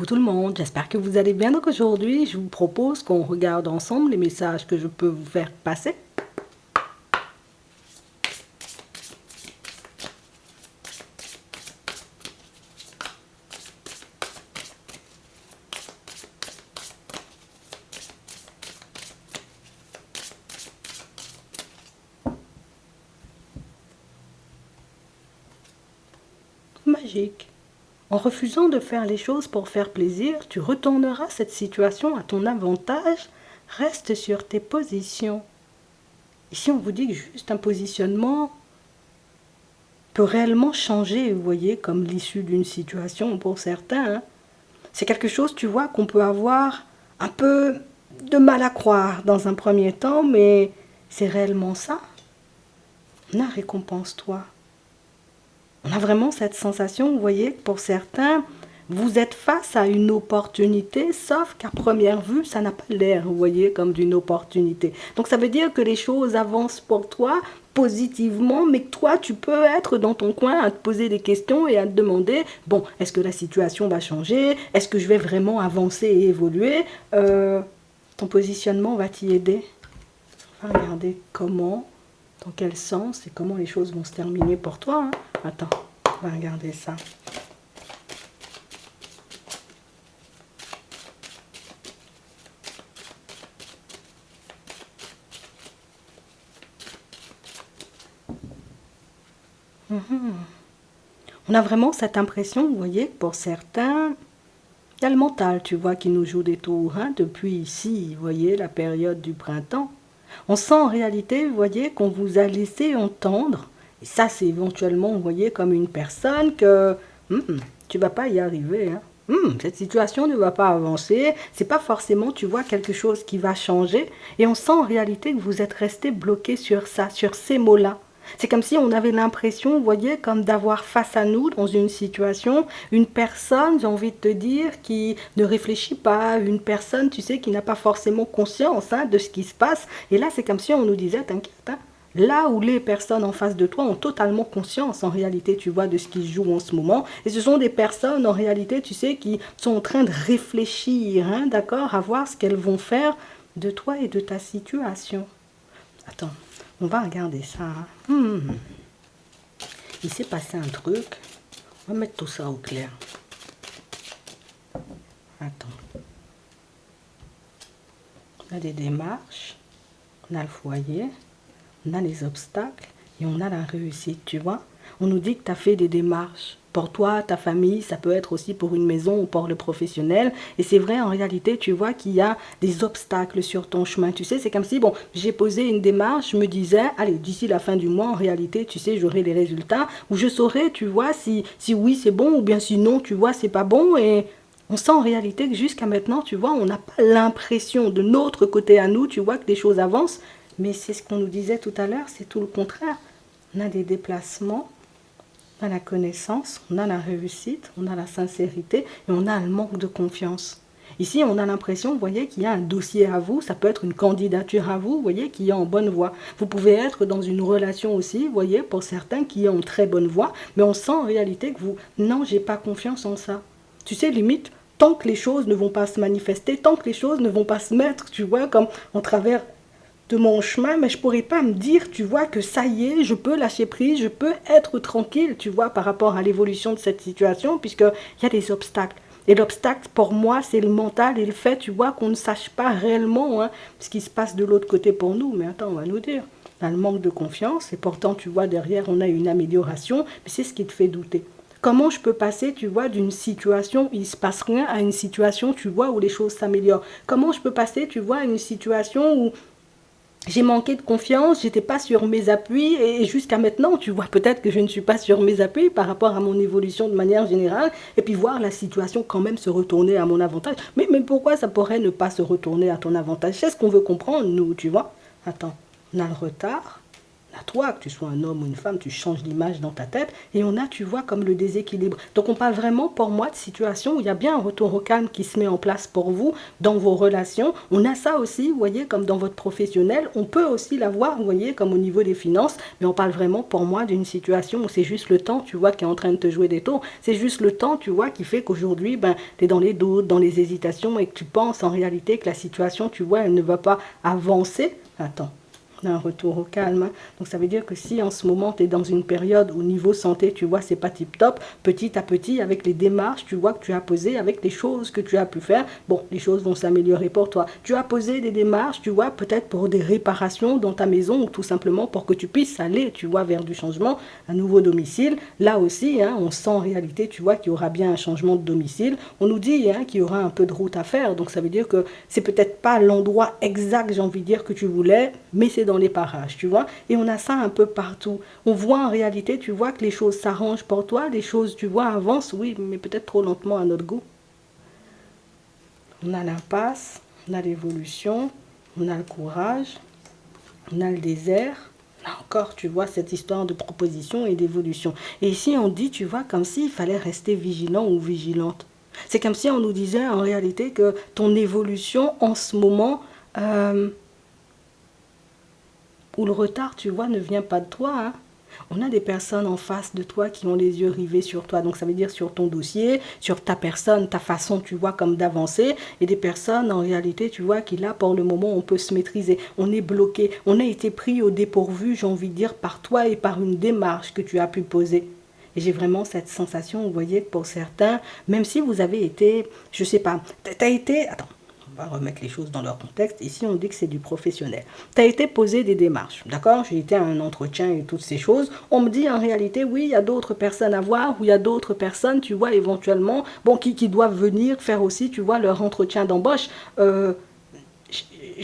Coucou tout le monde, j'espère que vous allez bien. Donc aujourd'hui, je vous propose qu'on regarde ensemble les messages que je peux vous faire passer. Magique. En refusant de faire les choses pour faire plaisir, tu retourneras cette situation à ton avantage. Reste sur tes positions. Ici, on vous dit que juste un positionnement peut réellement changer, vous voyez, comme l'issue d'une situation pour certains. Hein. C'est quelque chose, tu vois, qu'on peut avoir un peu de mal à croire dans un premier temps, mais c'est réellement ça. Na, récompense-toi. On a vraiment cette sensation, vous voyez, que pour certains, vous êtes face à une opportunité, sauf qu'à première vue, ça n'a pas l'air, vous voyez, comme d'une opportunité. Donc ça veut dire que les choses avancent pour toi positivement, mais que toi, tu peux être dans ton coin à te poser des questions et à te demander, bon, est-ce que la situation va changer? Est-ce que je vais vraiment avancer et évoluer? Ton positionnement va t'y aider. On va regarder comment, dans quel sens et comment les choses vont se terminer pour toi. Hein. Attends, on va regarder ça. On a vraiment cette impression, vous voyez, que pour certains, il y a le mental, tu vois, qui nous joue des tours. Hein, depuis ici, vous voyez, la période du printemps. On sent en réalité, vous voyez, qu'on vous a laissé entendre. Et ça, c'est éventuellement, vous voyez, comme une personne que tu vas pas y arriver. Hein. Cette situation ne va pas avancer. C'est pas forcément, tu vois, quelque chose qui va changer. Et on sent en réalité que vous êtes resté bloqué sur ça, sur ces mots-là. C'est comme si on avait l'impression, vous voyez, comme d'avoir face à nous, dans une situation, une personne, j'ai envie de te dire, qui ne réfléchit pas, une personne, tu sais, qui n'a pas forcément conscience de ce qui se passe. Et là, c'est comme si on nous disait, t'inquiète, hein, là où les personnes en face de toi ont totalement conscience, en réalité, tu vois, de ce qui se joue en ce moment. Et ce sont des personnes, en réalité, tu sais, qui sont en train de réfléchir, hein, d'accord, à voir ce qu'elles vont faire de toi et de ta situation. Attends. On va regarder ça. Il s'est passé un truc. On va mettre tout ça au clair. Attends. On a des démarches. On a le foyer. On a les obstacles. Et on a la réussite, tu vois. On nous dit que tu as fait des démarches. Pour toi, ta famille, ça peut être aussi pour une maison ou pour le professionnel. Et c'est vrai, en réalité, tu vois qu'il y a des obstacles sur ton chemin. Tu sais, c'est comme si, bon, j'ai posé une démarche, je me disais, allez, d'ici la fin du mois, en réalité, tu sais, j'aurai les résultats. Ou je saurai, tu vois, si oui, c'est bon, ou bien si non, tu vois, c'est pas bon. Et on sent en réalité que jusqu'à maintenant, tu vois, on n'a pas l'impression de notre côté à nous, tu vois, que des choses avancent. Mais c'est ce qu'on nous disait tout à l'heure, c'est tout le contraire. On a des déplacements. On a la connaissance, on a la réussite, on a la sincérité et on a le manque de confiance. Ici, on a l'impression, vous voyez, qu'il y a un dossier à vous, ça peut être une candidature à vous, vous voyez, qui est en bonne voie. Vous pouvez être dans une relation aussi, vous voyez, pour certains qui est en très bonne voie, mais on sent en réalité que vous, non, j'ai pas confiance en ça. Tu sais, limite, tant que les choses ne vont pas se manifester, tant que les choses ne vont pas se mettre, tu vois, comme en travers de mon chemin, mais je pourrais pas me dire, tu vois, que ça y est, je peux lâcher prise, je peux être tranquille, tu vois, par rapport à l'évolution de cette situation, puisqu'il y a des obstacles. Et l'obstacle, pour moi, c'est le mental et le fait, tu vois, qu'on ne sache pas réellement ce qui se passe de l'autre côté pour nous. Mais attends, on va nous dire. On a le manque de confiance et pourtant, tu vois, derrière, on a une amélioration, mais c'est ce qui te fait douter. Comment je peux passer, tu vois, d'une situation où il ne se passe rien à une situation, tu vois, où les choses s'améliorent? Comment je peux passer, tu vois, à une situation où j'ai manqué de confiance, j'étais pas sur mes appuis et jusqu'à maintenant, tu vois, peut-être que je ne suis pas sur mes appuis par rapport à mon évolution de manière générale et puis voir la situation quand même se retourner à mon avantage. Mais pourquoi ça pourrait ne pas se retourner à ton avantage? C'est ce qu'on veut comprendre, nous, tu vois. Attends, on a le retard, À toi, que tu sois un homme ou une femme, tu changes l'image dans ta tête. Et on a, tu vois, comme le déséquilibre. Donc on parle vraiment, pour moi, de situations où il y a bien un retour au calme qui se met en place pour vous dans vos relations. On a ça aussi, vous voyez, comme dans votre professionnel. On peut aussi l'avoir, vous voyez, comme au niveau des finances. Mais on parle vraiment, pour moi, d'une situation où c'est juste le temps, tu vois, qui est en train de te jouer des tours. C'est juste le temps, tu vois, qui fait qu'aujourd'hui, ben, tu es dans les doutes, dans les hésitations et que tu penses en réalité que la situation, tu vois, elle ne va pas avancer. Attends. Un retour au calme. Donc ça veut dire que si en ce moment tu es dans une période où niveau santé, tu vois, c'est pas tip top, petit à petit, avec les démarches, tu vois, que tu as posées, avec les choses que tu as pu faire, bon, les choses vont s'améliorer pour toi. Tu as posé des démarches, tu vois, peut-être pour des réparations dans ta maison ou tout simplement pour que tu puisses aller, tu vois, vers du changement, un nouveau domicile. Là aussi, hein, on sent en réalité, tu vois, qu'il y aura bien un changement de domicile. On nous dit hein, qu'il y aura un peu de route à faire, donc ça veut dire que c'est peut-être pas l'endroit exact, j'ai envie de dire, que tu voulais, mais c'est dans les parages, tu vois. Et on a ça un peu partout. On voit en réalité, tu vois, que les choses s'arrangent pour toi, les choses, tu vois, avancent, oui, mais peut-être trop lentement à notre goût. On a l'impasse, on a l'évolution, on a le courage, on a le désert. Là encore, tu vois, cette histoire de proposition et d'évolution. Et ici, on dit, tu vois, comme s'il fallait rester vigilant ou vigilante. C'est comme si on nous disait en réalité que ton évolution en ce moment, où le retard, tu vois, ne vient pas de toi, hein. On a des personnes en face de toi qui ont les yeux rivés sur toi. Donc ça veut dire sur ton dossier, sur ta personne, ta façon, tu vois, comme d'avancer. Et des personnes, en réalité, tu vois, qui là, pour le moment, on peut se maîtriser. On est bloqué. On a été pris au dépourvu, j'ai envie de dire, par toi et par une démarche que tu as pu poser. Et j'ai vraiment cette sensation, vous voyez, pour certains, même si vous avez été, je sais pas, t'as été, attends, on va remettre les choses dans leur contexte. Ici, on dit que c'est du professionnel. Tu as été posé des démarches, d'accord? J'ai été à un entretien et toutes ces choses. On me dit en réalité, oui, il y a d'autres personnes à voir, ou il y a d'autres personnes, tu vois, éventuellement, bon, qui doivent venir faire aussi, tu vois, leur entretien d'embauche. Je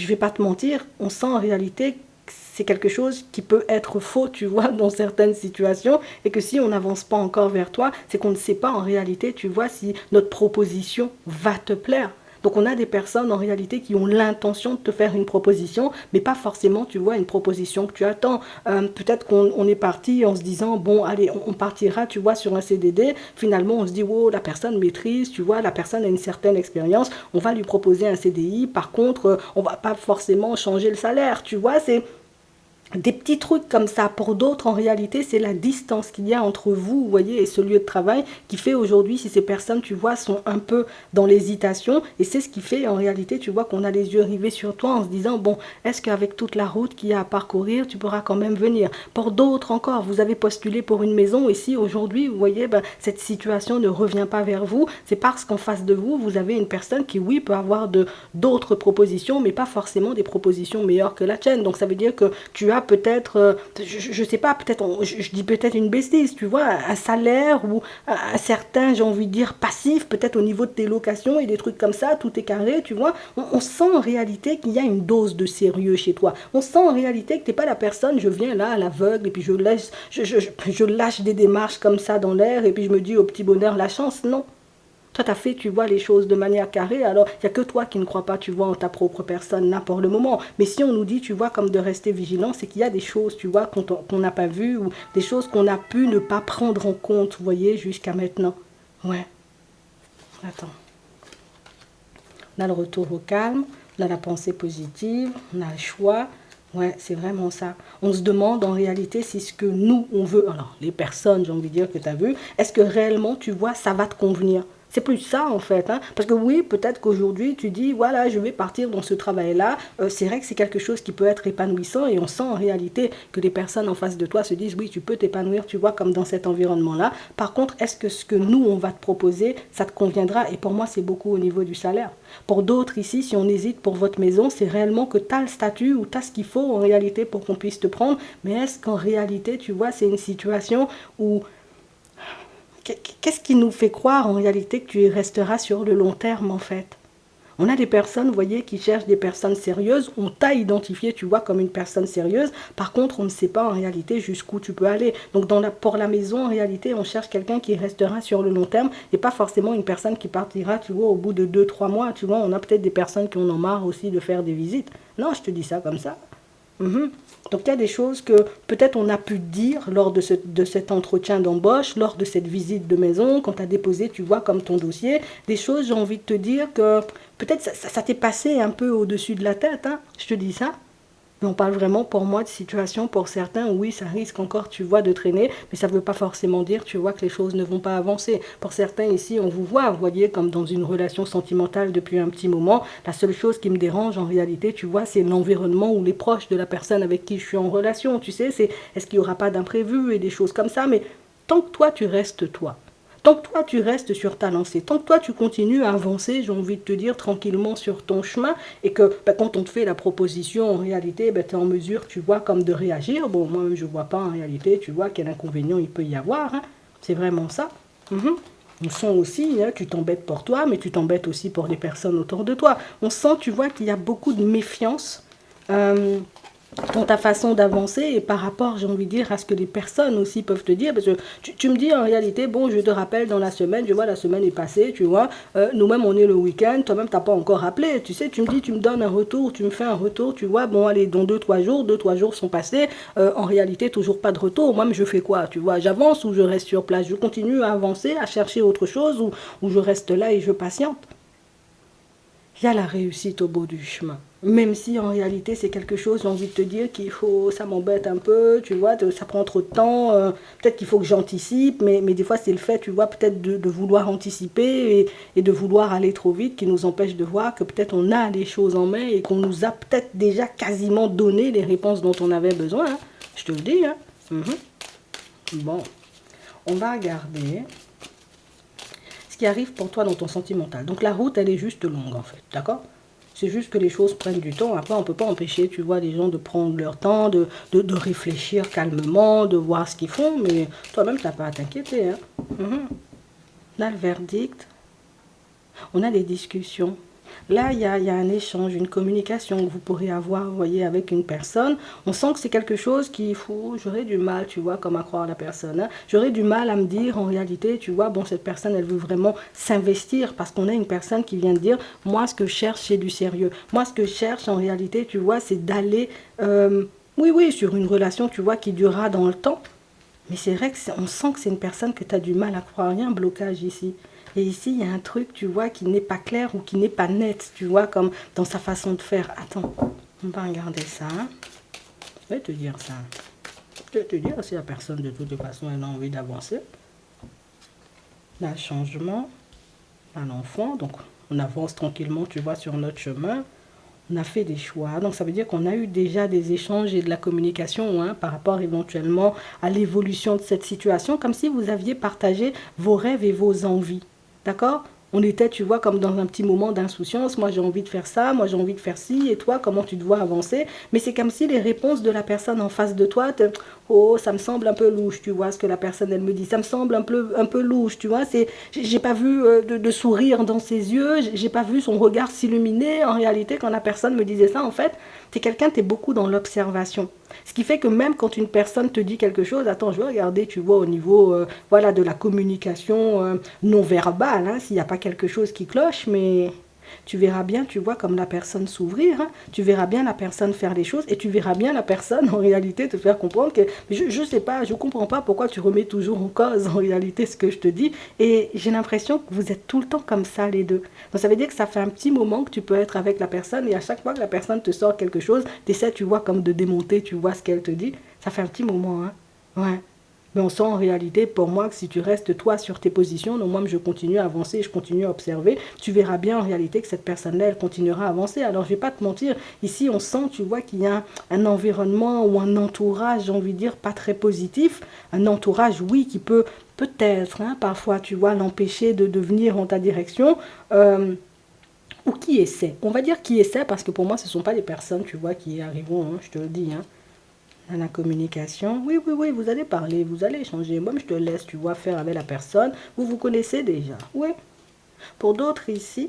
vais pas te mentir, on sent en réalité que c'est quelque chose qui peut être faux, tu vois, dans certaines situations, et que si on n'avance pas encore vers toi, c'est qu'on ne sait pas en réalité, tu vois, si notre proposition va te plaire. Donc on a des personnes en réalité qui ont l'intention de te faire une proposition, mais pas forcément, tu vois, une proposition que tu attends. Peut-être qu'on est parti en se disant, bon, allez, on partira, tu vois, sur un CDD. Finalement, on se dit, oh, la personne maîtrise, tu vois, la personne a une certaine expérience, on va lui proposer un CDI. Par contre, on va pas forcément changer le salaire, tu vois, c'est des petits trucs comme ça. Pour d'autres, en réalité, c'est la distance qu'il y a entre vous, vous voyez, et ce lieu de travail qui fait aujourd'hui, si ces personnes, tu vois, sont un peu dans l'hésitation. Et c'est ce qui fait, en réalité, tu vois, qu'on a les yeux rivés sur toi en se disant, bon, est-ce qu'avec toute la route qu'il y a à parcourir, tu pourras quand même venir? Pour d'autres encore, vous avez postulé pour une maison et si aujourd'hui, vous voyez, ben, cette situation ne revient pas vers vous, c'est parce qu'en face de vous, vous avez une personne qui, oui, peut avoir d'autres propositions, mais pas forcément des propositions meilleures que la tienne. Donc ça veut dire que tu as peut-être, je sais pas, peut-être, je dis peut-être une bêtise, tu vois, un salaire ou un certain, j'ai envie de dire, passif, peut-être au niveau de tes locations et des trucs comme ça, tout est carré, tu vois. On sent en réalité qu'il y a une dose de sérieux chez toi. On sent en réalité que tu n'es pas la personne, je viens là à l'aveugle et puis je lâche des démarches comme ça dans l'air et puis je me dis au petit bonheur la chance. Non. Toi, tu as fait, tu vois, les choses de manière carrée, alors il n'y a que toi qui ne crois pas, tu vois, en ta propre personne, là, pour le moment. Mais si on nous dit, tu vois, comme de rester vigilant, c'est qu'il y a des choses, tu vois, qu'on n'a pas vues ou des choses qu'on a pu ne pas prendre en compte, vous voyez, jusqu'à maintenant. Ouais. Attends. On a le retour au calme, on a la pensée positive, on a le choix. Ouais, c'est vraiment ça. On se demande en réalité si ce que nous, on veut, alors les personnes, j'ai envie de dire que tu as vu, est-ce que réellement, tu vois, ça va te convenir? C'est plus ça en fait, hein. Parce que oui, peut-être qu'aujourd'hui tu dis, voilà, je vais partir dans ce travail-là. C'est vrai que c'est quelque chose qui peut être épanouissant et on sent en réalité que les personnes en face de toi se disent, oui, tu peux t'épanouir, tu vois, comme dans cet environnement-là. Par contre, est-ce que ce que nous, on va te proposer, ça te conviendra? Et pour moi, c'est beaucoup au niveau du salaire. Pour d'autres ici, si on hésite pour votre maison, c'est réellement que tu as le statut ou tu as ce qu'il faut en réalité pour qu'on puisse te prendre. Mais est-ce qu'en réalité, tu vois, c'est une situation où qu'est-ce qui nous fait croire en réalité que tu y resteras sur le long terme en fait? On a des personnes, vous voyez, qui cherchent des personnes sérieuses. On t'a identifié, tu vois, comme une personne sérieuse. Par contre, on ne sait pas en réalité jusqu'où tu peux aller. Donc, pour la maison, en réalité, on cherche quelqu'un qui restera sur le long terme et pas forcément une personne qui partira, tu vois, au bout de 2, 3 mois. Tu vois, on a peut-être des personnes qui en ont marre aussi de faire des visites. Non, je te dis ça comme ça. Mhm. Donc il y a des choses que peut-être on a pu dire lors de cet entretien d'embauche, lors de cette visite de maison, quand tu as déposé, tu vois, comme ton dossier, des choses, j'ai envie de te dire que peut-être ça t'est passé un peu au-dessus de la tête, hein, je te dis ça. Mais on parle vraiment pour moi de situation, pour certains, oui, ça risque encore, tu vois, de traîner, mais ça ne veut pas forcément dire, tu vois, que les choses ne vont pas avancer. Pour certains ici, on vous voit, vous voyez, comme dans une relation sentimentale depuis un petit moment, la seule chose qui me dérange en réalité, tu vois, c'est l'environnement ou les proches de la personne avec qui je suis en relation, tu sais, c'est est-ce qu'il n'y aura pas d'imprévu et des choses comme ça, mais tant que toi, tu restes toi. Tant que toi, tu restes sur ta lancée, tant que toi, tu continues à avancer, j'ai envie de te dire, tranquillement sur ton chemin, et que quand on te fait la proposition, en réalité, tu es en mesure, tu vois, comme de réagir. Bon, moi, je ne vois pas en réalité, tu vois, quel inconvénient il peut y avoir. Hein. C'est vraiment ça. Mhm. On sent aussi, hein, tu t'embêtes pour toi, mais tu t'embêtes aussi pour les personnes autour de toi. On sent, tu vois, qu'il y a beaucoup de méfiance. Dans ta façon d'avancer et par rapport, j'ai envie de dire, à ce que les personnes aussi peuvent te dire. Parce que tu me dis en réalité, bon, je te rappelle dans la semaine, je vois, la semaine est passée, tu vois, nous-mêmes, on est le week-end, toi-même, t'as pas encore rappelé. Tu sais, tu me dis, tu me donnes un retour, tu me fais un retour, tu vois, bon, allez, dans 2, 3 jours sont passés, en réalité, toujours pas de retour. Moi, je fais quoi, tu vois, j'avance ou je reste sur place, je continue à avancer, à chercher autre chose ou je reste là et je patiente. Il y a la réussite au bout du chemin. Même si en réalité c'est quelque chose, j'ai envie de te dire qu'il faut, ça m'embête un peu, tu vois, ça prend trop de temps, peut-être qu'il faut que j'anticipe, mais des fois c'est le fait, tu vois, peut-être de vouloir anticiper et de vouloir aller trop vite qui nous empêche de voir que peut-être on a les choses en main et qu'on nous a peut-être déjà quasiment donné les réponses dont on avait besoin, hein. Je te le dis, hein. Bon, on va regarder qui arrive pour toi dans ton sentimental. Donc la route, elle est juste longue en fait, d'accord? C'est juste que les choses prennent du temps. Après, on ne peut pas empêcher, tu vois, les gens de prendre leur temps, de réfléchir calmement, de voir ce qu'ils font, mais toi-même, tu n'as pas à t'inquiéter. Hein. On a le verdict, on a les discussions. Là, il y a un échange, une communication que vous pourrez avoir, vous voyez, avec une personne. On sent que c'est quelque chose qu'il faut, j'aurais du mal, tu vois, comme à croire la personne. Hein. J'aurais du mal à me dire, en réalité, tu vois, bon, cette personne, elle veut vraiment s'investir parce qu'on a une personne qui vient de dire, moi, ce que je cherche, c'est du sérieux. Moi, ce que je cherche, en réalité, tu vois, c'est d'aller, oui, oui, sur une relation, tu vois, qui durera dans le temps. Mais c'est vrai qu'on sent que c'est une personne que tu as du mal à croire. Il y a un blocage ici. Et ici, il y a un truc, tu vois, qui n'est pas clair ou qui n'est pas net, tu vois, comme dans sa façon de faire. Attends, on va regarder ça. Je vais te dire ça. Je vais te dire si la personne, de toute façon, elle a envie d'avancer. Là, changement. Là, l'enfant. Donc, on avance tranquillement, tu vois, sur notre chemin. On a fait des choix. Donc, ça veut dire qu'on a eu déjà des échanges et de la communication hein, par rapport éventuellement à l'évolution de cette situation, comme si vous aviez partagé vos rêves et vos envies. D'accord? On était, tu vois, comme dans un petit moment d'insouciance. Moi, j'ai envie de faire ça, moi, j'ai envie de faire ci, et toi, comment tu dois avancer? Mais c'est comme si les réponses de la personne en face de toi, oh, ça me semble un peu louche, tu vois, ce que la personne, elle me dit. Ça me semble un peu louche, tu vois. J'ai pas vu de sourire dans ses yeux, j'ai pas vu son regard s'illuminer. En réalité, quand la personne me disait ça, en fait, t'es quelqu'un, t'es beaucoup dans l'observation. Ce qui fait que même quand une personne te dit quelque chose, attends, je vais regarder, tu vois, au niveau voilà, de la communication non verbale, hein, s'il n'y a pas quelque chose qui cloche, mais tu verras bien, tu vois, comme la personne s'ouvrir, hein, tu verras bien la personne faire les choses et tu verras bien la personne en réalité te faire comprendre que je sais pas, je comprends pas pourquoi tu remets toujours en cause en réalité ce que je te dis et j'ai l'impression que vous êtes tout le temps comme ça les deux. Donc ça veut dire que ça fait un petit moment que tu peux être avec la personne et à chaque fois que la personne te sort quelque chose, tu essaies, tu vois, comme de démonter, tu vois ce qu'elle te dit. Ça fait un petit moment, hein. Ouais. Mais on sent en réalité, pour moi, que si tu restes toi sur tes positions, donc moi je continue à avancer, je continue à observer, tu verras bien en réalité que cette personne-là, elle continuera à avancer. Alors je vais pas te mentir, ici on sent, tu vois, qu'il y a un environnement ou un entourage, j'ai envie de dire, pas très positif. Un entourage, oui, qui peut peut-être, hein, parfois, tu vois, l'empêcher de venir en ta direction. Ou qui essaie. On va dire qui essaie parce que pour moi, ce ne sont pas les personnes, tu vois, qui arriveront, hein, je te le dis, hein, à la communication. Oui, oui, oui, vous allez parler, vous allez échanger. Moi, je te laisse, tu vois, faire avec la personne. Vous vous connaissez déjà. Oui. Pour d'autres ici,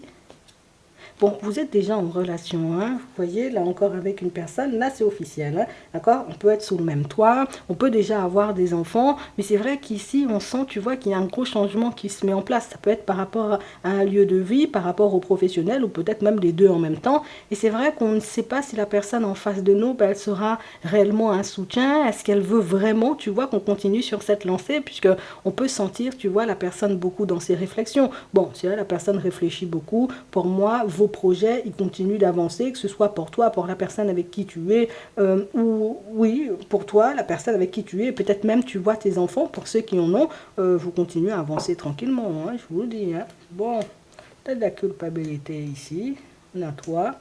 Bon, vous êtes déjà en relation, hein, vous voyez, là encore avec une personne, là c'est officiel, hein, d'accord? On peut être sous le même toit, on peut déjà avoir des enfants, mais c'est vrai qu'ici, on sent, tu vois, qu'il y a un gros changement qui se met en place. Ça peut être par rapport à un lieu de vie, par rapport au professionnel, ou peut-être même les deux en même temps. Et c'est vrai qu'on ne sait pas si la personne en face de nous, ben, elle sera réellement un soutien. Est-ce qu'elle veut vraiment, tu vois, qu'on continue sur cette lancée, puisque on peut sentir, tu vois, la personne beaucoup dans ses réflexions. Bon, c'est vrai, la personne réfléchit beaucoup. Pour moi, vos projets, ils continuent d'avancer, que ce soit pour toi, pour la personne avec qui tu es, ou oui, pour toi, la personne avec qui tu es, peut-être même tu vois tes enfants, pour ceux qui en ont, vous continuez à avancer tranquillement, hein, je vous le dis. Hein. Bon, tu as de la culpabilité ici, on a toi,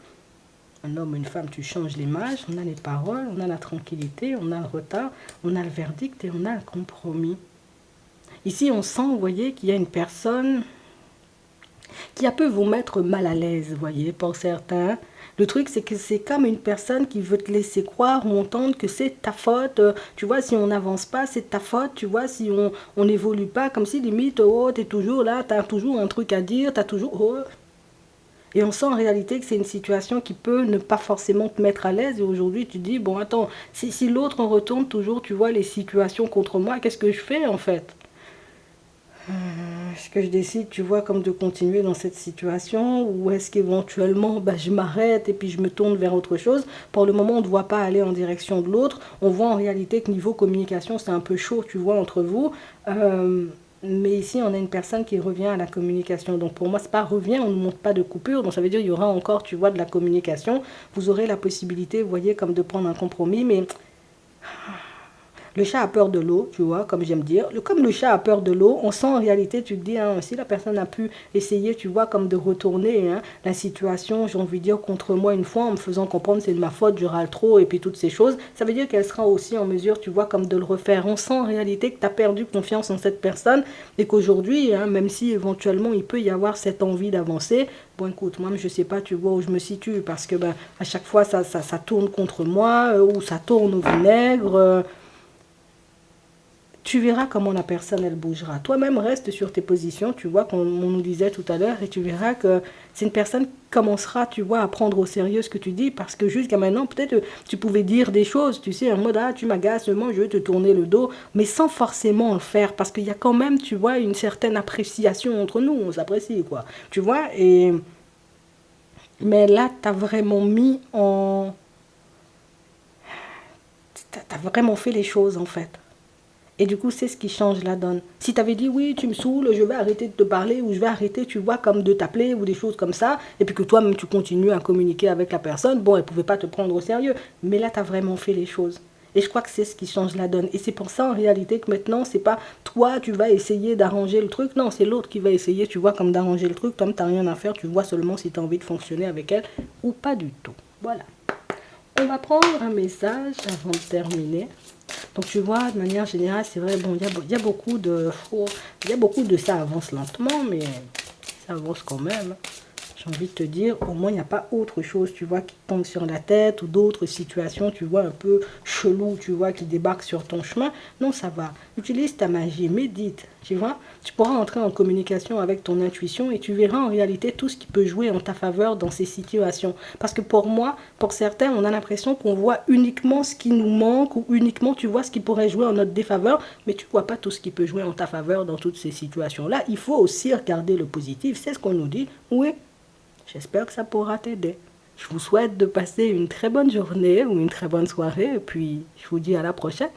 un homme, une femme, tu changes l'image, on a les paroles, on a la tranquillité, on a le retard, on a le verdict et on a le compromis. Ici, on sent, vous voyez, qu'il y a une personne qui a pu vous mettre mal à l'aise, vous voyez, pour certains. Le truc, c'est que c'est comme une personne qui veut te laisser croire ou entendre que c'est ta faute. Tu vois, si on n'avance pas, c'est ta faute. Tu vois, si on n'évolue pas, comme si limite, oh, t'es toujours là, t'as toujours un truc à dire, t'as toujours... Oh. Et on sent en réalité que c'est une situation qui peut ne pas forcément te mettre à l'aise. Et aujourd'hui, tu te dis, bon, attends, si l'autre en retourne toujours, tu vois, les situations contre moi, qu'est-ce que je fais en fait? Est-ce que je décide, tu vois, comme de continuer dans cette situation ou est-ce qu'éventuellement, bah, je m'arrête et puis je me tourne vers autre chose? Pour le moment, on ne voit pas aller en direction de l'autre. On voit en réalité que niveau communication, c'est un peu chaud, tu vois, entre vous. Mais ici, on a une personne qui revient à la communication. Donc pour moi, c'est pas revient, on ne montre pas de coupure. Donc ça veut dire qu'il y aura encore, tu vois, de la communication. Vous aurez la possibilité, vous voyez, comme de prendre un compromis, mais le chat a peur de l'eau, tu vois, comme j'aime dire. Comme le chat a peur de l'eau, on sent en réalité, tu te dis, hein, si la personne a pu essayer, tu vois, comme de retourner hein, la situation, j'ai envie de dire, contre moi une fois, en me faisant comprendre c'est de ma faute, je râle trop, et puis toutes ces choses, ça veut dire qu'elle sera aussi en mesure, tu vois, comme de le refaire. On sent en réalité que tu as perdu confiance en cette personne, et qu'aujourd'hui, hein, même si éventuellement il peut y avoir cette envie d'avancer, bon écoute, moi je sais pas, tu vois où je me situe, parce que ben, à chaque fois ça tourne contre moi, ou ça tourne au vinaigre, tu verras comment la personne, elle bougera. Toi-même, reste sur tes positions, tu vois, comme on nous disait tout à l'heure, et tu verras que c'est une personne qui commencera, tu vois, à prendre au sérieux ce que tu dis, parce que jusqu'à maintenant, peut-être, tu pouvais dire des choses, tu sais, en mode, ah, tu m'agaces, moi, je vais te tourner le dos, mais sans forcément le faire, parce qu'il y a quand même, tu vois, une certaine appréciation entre nous, on s'apprécie, quoi, tu vois, et... Mais là, tu as vraiment mis en... T'as vraiment fait les choses, en fait. Et du coup, c'est ce qui change la donne. Si tu avais dit, oui, tu me saoules, je vais arrêter de te parler, ou je vais arrêter, tu vois, comme de t'appeler, ou des choses comme ça, et puis que toi-même, tu continues à communiquer avec la personne, bon, elle ne pouvait pas te prendre au sérieux. Mais là, tu as vraiment fait les choses. Et je crois que c'est ce qui change la donne. Et c'est pour ça, en réalité, que maintenant, c'est pas toi, tu vas essayer d'arranger le truc. Non, c'est l'autre qui va essayer, tu vois, comme d'arranger le truc. Toi, tu n'as rien à faire, tu vois seulement si tu as envie de fonctionner avec elle, ou pas du tout. Voilà. On va prendre un message avant de terminer. Donc tu vois, de manière générale, c'est vrai, bon, il y a beaucoup de... Il y a beaucoup de ça avance lentement, mais ça avance quand même. J'ai envie de te dire, au moins, il n'y a pas autre chose, tu vois, qui te tombe sur la tête ou d'autres situations, tu vois, un peu chelou, tu vois, qui débarquent sur ton chemin. Non, ça va. Utilise ta magie, médite, tu vois. Tu pourras entrer en communication avec ton intuition et tu verras en réalité tout ce qui peut jouer en ta faveur dans ces situations. Parce que pour moi, pour certains, on a l'impression qu'on voit uniquement ce qui nous manque ou uniquement, tu vois, ce qui pourrait jouer en notre défaveur, mais tu ne vois pas tout ce qui peut jouer en ta faveur dans toutes ces situations-là. Il faut aussi regarder le positif, c'est ce qu'on nous dit. Oui. J'espère que ça pourra t'aider. Je vous souhaite de passer une très bonne journée ou une très bonne soirée et puis je vous dis à la prochaine.